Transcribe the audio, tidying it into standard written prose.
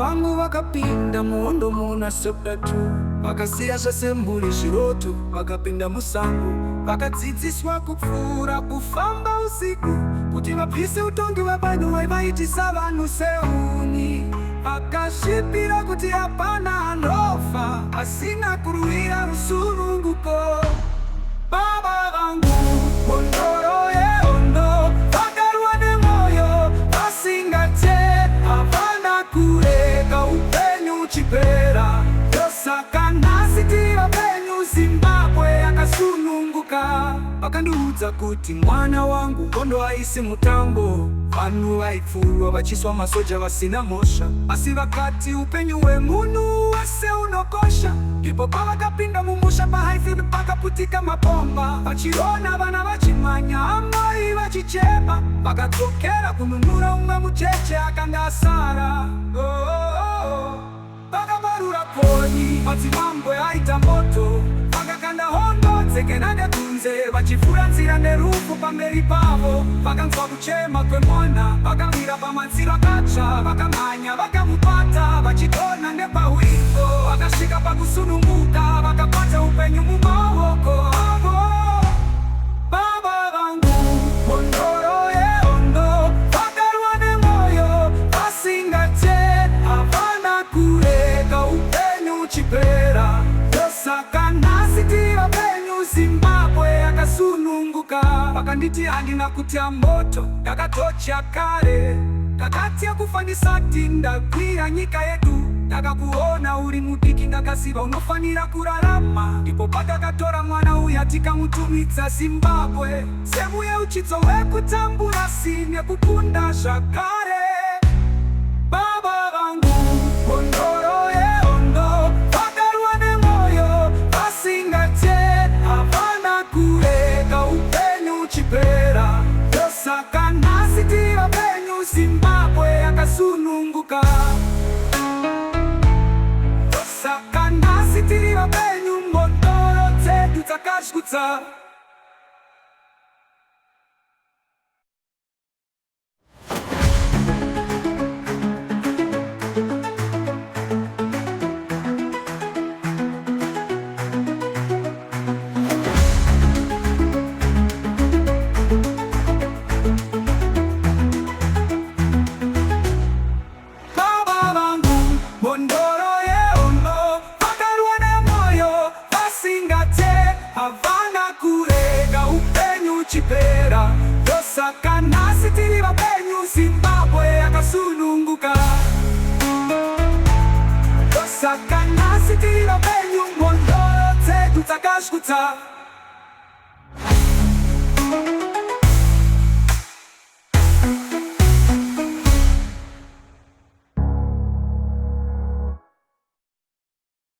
wangu vakapinda muondo muna sopatu, vakasiyasha sembuli shirotu, vakapinda musango, vakadzidziswa kupfura kufamba usiku, kuti vapise utongi vabanhu vaivaitisa vanhu seuni. Vakashipira kuti hapana anofa asina kurwira rusununguko. Baba vangu Bondoro yeondo, vakarwa nemoyo vasingate, havana kurega upenyu uchipera. Yosaka nasitira penyu Zimbabwe akasununguka. Vakandiudza kuti mwana wangu Gondo haisi mutambo, vanhu vaipfurwa vachiswa masoja vasina mhosva, asi vakati upenyu hwemunhu wese unokosha. Ndipo pavakapinda mumusha paHighfield pakaputika mabomba, vachiona vana vachimhanya amai vachichema. Vakadzokera kununura umwe mucheche akanga asara. Vakavarura koni madzimambo aita moto, vakakanda hondo dzekena nekunze, vachifura nzira nerufu pamberi pavo. Vakanzwa kuchema kwemwana, vakamira pamadziro akatsva, vakamhanya vakamubata, vachitona nepahwiko. Vakasvika pakusununguka, vakabata upenyu mumaoko avo. Baba vangu Bondoro yeondo, vakarwa nemoyo vasingate, havana kurega upenyu uchipera. Yosaka nasitira penyu Zimbabwe akasununguka. Vakanditi handina kutia moto, ndakatocha kare, ndakati akufanisa kuti ndagwira nyika yedu. Ndakakuona uri mudiki, ndakaziva unofanira kurarama. Ndipo patakatora mwana uya tikamutumidza Zimbabwe, semu yeuchidzo hwekutambura sine kukunda zvakare. Baba vangu Bondoro yeondo, vakarwa nemoyo vasingate, havana kurega upenyu uchipera. Yosaka nasitira penyu Zimbabwe akasununguka. Yosaka nasitira penyu mbondoro dzedu dzakashkutsa. Bondoro yeondo, vakarwa nemoyo vasingate, havana kurega upenyu uchipera. Yosaka nasitira penyu Zimbabwe akasununguka. Yosaka nasitira penyu mbondoro dzedu dzakashkutsa.